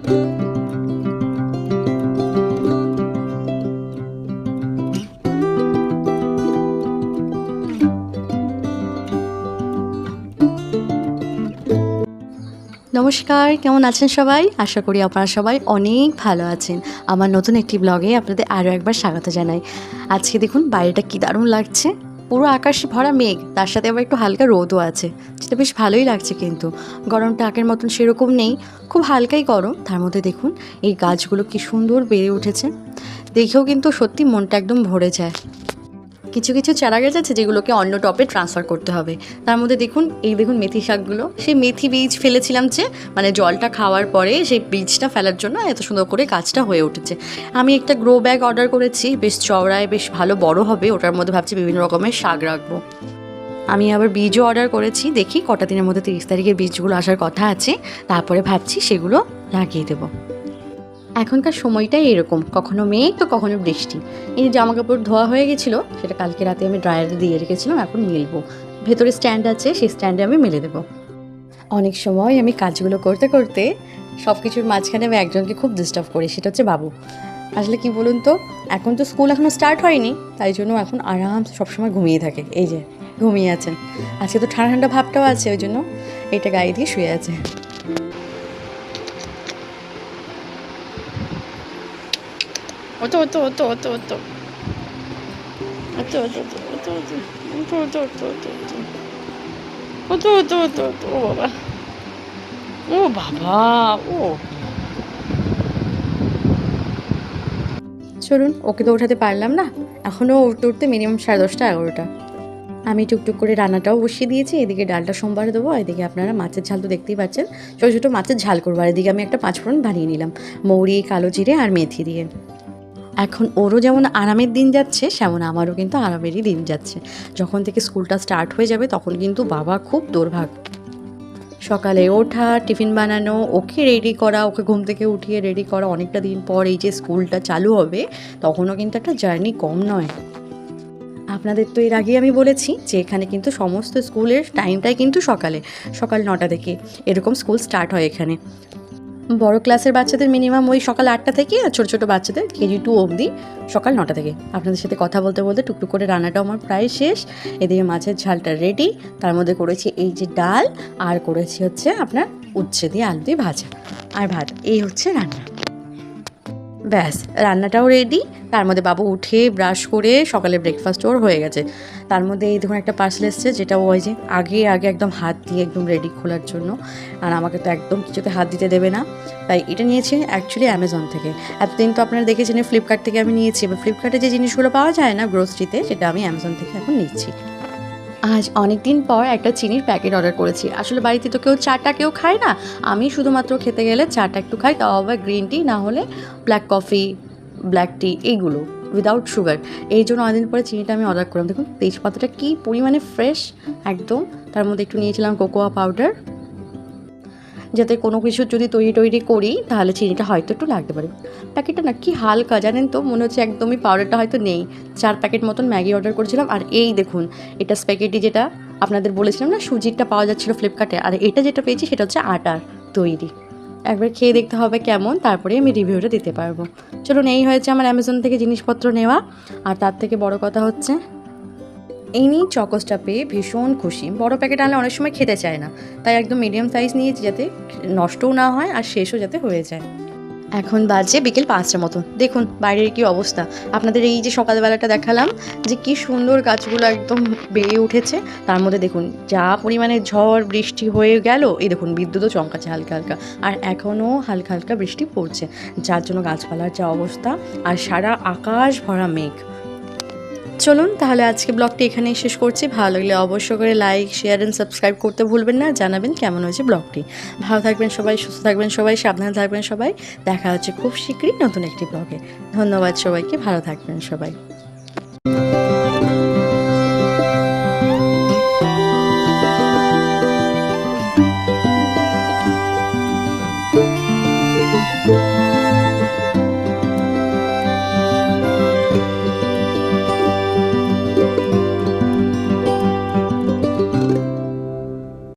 নমস্কার, কেমন আছেন সবাই? আশা করি আপনারা সবাই অনেক ভালো আছেন। আমার নতুন একটি ব্লগে আপনাদের আরও একবার স্বাগত জানাই। আজকে দেখুন বাইরেটা কী দারুণ লাগছে, পুরো আকাশে ভরা মেঘ, তার সাথে আবার একটু হালকা রোদও আছে, যেটা বেশ ভালোই লাগছে। কিন্তু গরমটা আগের মতন সেরকম নেই, খুব হালকাই গরম। তার মধ্যে দেখুন এই গাছগুলো কী সুন্দর বেড়ে উঠেছে, দেখেও কিন্তু সত্যি মনটা একদম ভরে যায়। কিছু কিছু চারা গাছ আছে যেগুলোকে অন্য টপে ট্রান্সফার করতে হবে। তার মধ্যে দেখুন মেথি শাকগুলো, সেই মেথি বীজ ফেলেছিলাম যে জলটা খাওয়ার পরে সেই বীজটা ফেলার জন্য এত সুন্দর করে গাছটা হয়ে উঠেছে। আমি একটা গ্রো ব্যাগ অর্ডার করেছি, বেশ চওড়ায়, বেশ ভালো বড় হবে। ওটার মধ্যে ভাবছি বিভিন্ন রকমের শাক রাখবো। আমি আবার বীজও অর্ডার করেছি, দেখি কটা দিনের মধ্যে 30 তারিখের বীজগুলো আসার কথা আছে। তারপরে ভাবছি সেগুলো লাগিয়ে দেবো। এখনকার সময়টাই এরকম, কখনো মেঘ তো কখনো বৃষ্টি। এই জামা কাপড় ধোয়া হয়ে গেছিলো, সেটা কালকে রাতে আমি ড্রায়ারে দিয়ে রেখেছিলাম, এখন মেলবো। ভেতরে স্ট্যান্ড আছে, সেই স্ট্যান্ডে আমি মেলে দেবো। অনেক সময় আমি কাজগুলো করতে করতে সব কিছুর মাঝখানে আমি একজনকে খুব ডিস্টার্ব করি, সেটা হচ্ছে বাবু। আসলে কি বলুন তো, এখন তো স্কুল এখনও স্টার্ট হয়নি, তাই জন্য এখন আরামসে সবসময় ঘুমিয়ে থাকে। এই যে ঘুমিয়ে আছেন, আজকে তো ঠান্ডা ঠান্ডা ভাবটাও আছে, ওই জন্য এটা গায়ে দিয়ে শুয়ে আছে। ওতো ওতো ওতো ওতো ওতো ওতো ওতো ওতো ওতো ওতো ওতো ওতো ওতো ওতো ওতো ও বাবা, ও বাবা, ও চলুন, ওকে তো ওঠাতে পারলাম না, এখনও উঠতে উঠতে মিনিমাম 10:30 11টা। আমি টুকটুক করে রান্নাটাও বসিয়ে দিয়েছি। এদিকে ডালটা সোমবার দেবো, এদিকে আপনারা মাছের ঝাল তো দেখতেই পাচ্ছেন, ছোটো ছোটো মাছের ঝাল করবো। আর এদিকে আমি একটা 5 ফোড়ন বানিয়ে নিলাম, মৌরি, কালো জিরে আর মেথি দিয়ে। এখন ওরও যেমন আরামের দিন যাচ্ছে, সেমন আমারও কিন্তু আরামেরই দিন যাচ্ছে। যখন থেকে স্কুলটা স্টার্ট হয়ে যাবে তখন কিন্তু বাবা খুব দৌড়ভাগ। সকালে ওঠা, টিফিন বানানো, ওকে রেডি করা, ওকে ঘুম থেকে উঠিয়ে রেডি করা, অনেকটা দিন পর এই যে স্কুলটা চালু হবে, তখনও কিন্তু একটা জার্নি কম নয়। আপনাদের তো এর আগে আমি বলেছি যে এখানে কিন্তু সমস্ত স্কুলের টাইমটাই কিন্তু সকাল 9টা থেকে এরকম স্কুল স্টার্ট হয় এখানে। বড় ক্লাসের বাচ্চাদের মিনিমাম ওই সকাল 8টা থেকে, আর ছোটো ছোটো বাচ্চাদের কেজি 2 অবধি সকাল 9টা থেকে। আপনাদের সাথে কথা বলতে বলতে টুকটুক করে রান্নাটাও আমার প্রায় শেষ। এদিকে মাছের ঝালটা রেডি, তার মধ্যে করেছি এই যে ডাল, আর করেছি হচ্ছে আপনার উচ্ছে দিয়ে আলু দিয়ে ভাজা আর ভাত। এই হচ্ছে রান্না, ব্যাস রান্নাটাও রেডি। তার মধ্যে বাবু উঠে ব্রাশ করে সকালে ব্রেকফাস্ট ওর হয়ে গেছে। তার মধ্যে এই দেখুন একটা পার্সেল এসছে, যেটা ওই যে আগে একদম হাত দিয়ে একদম রেডি খোলার জন্য, আর আমাকে তো একদম কিছুতে হাত দিতে দেবে না, তাই এটা নিয়েছি অ্যাকচুয়ালি অ্যামাজন থেকে। এতদিন তো আপনারা দেখেছেন ফ্লিপকার্ট থেকে আমি নিয়েছি, এবার ফ্লিপকার্টে যে জিনিসগুলো পাওয়া যায় না গ্রোসারিতে, সেটা আমি অ্যামাজন থেকে এখন নিচ্ছি। আজ অনেক দিন পর একটা চিনির প্যাকেট অর্ডার করেছি। আসলে বাড়িতে তো কেউ চাটা কেউ খায় না, আমি শুধুমাত্র খেতে গেলে চাটা একটু খাই, তাও আবার গ্রিন টি, না হলে ব্ল্যাক কফি, ব্ল্যাক টি, এইগুলো উইদাউট সুগার। এই জন্য অনেকদিন পরে চিনিটা আমি অর্ডার করলাম। দেখুন তেজপাতাটা কী পরিমাণে ফ্রেশ একদম। তার মধ্যে একটু নিয়েছিলাম কোকোয়া পাউডার, যাতে কোনো কিছু যদি তৈরি করি তাহলে চিনিটা হয়তো একটু লাগতে পারে। প্যাকেটটা না কি হালকা জানেন তো, মনে হচ্ছে একদমই পাউডারটা হয়তো নেই। 4 প্যাকেট মতন ম্যাগি অর্ডার করেছিলাম। আর এই দেখুন এটা স্প্যাগেটি, যেটা আপনাদের বলেছিলাম না সুজিরটা পাওয়া যাচ্ছিলো ফ্লিপকার্টে, আর এটা যেটা পেয়েছি সেটা হচ্ছে আটার তৈরি। একবার খেয়ে দেখতে হবে কেমন, তারপরে আমি রিভিউটা দিতে পারবো। চলুন, এই হয়েছে আমার অ্যামাজন থেকে জিনিসপত্র নেওয়া। আর তার থেকে বড় কথা হচ্ছে এই নিয়ে চকোসটা পেয়ে ভীষণ খুশি। বড় প্যাকেট আনলে অনেক সময় খেতে চায় না, তাই একদম মিডিয়াম সাইজ নিয়েছি, যাতে নষ্টও না হয় আর শেষও যাতে হয়ে যায়। এখন বাজে বিকেল 5টা মতো। দেখুন বাইরের কি অবস্থা। আপনাদের এই যে সকালবেলাটা দেখালাম যে কি সুন্দর গাছগুলো একদম বেড়ে উঠেছে, তার মধ্যে দেখুন যা পরিমাণে ঝড় বৃষ্টি হয়ে গেল, এই দেখুন বিদ্যুৎও চমকাচ্ছে হালকা হালকা, আর এখনও হালকা হালকা বৃষ্টি পড়ছে, যার জন্য গাছপালার যা অবস্থা, আর সারা আকাশ ভরা মেঘ। চলুন তাহলে আজকে ব্লগটি এখানেই শেষ করছি। ভালো লাগলে অবশ্যই করে লাইক, শেয়ার অ্যান্ড সাবস্ক্রাইব করতে ভুলবেন না। জানাবেন কেমন হয়েছে ব্লগটি। ভালো থাকবেন সবাই, সুস্থ থাকবেন সবাই, সাবধানে থাকবেন সবাই। দেখা হচ্ছে খুব শীঘ্রই নতুন একটি ব্লগে। ধন্যবাদ সবাইকে, ভালো থাকবেন সবাই।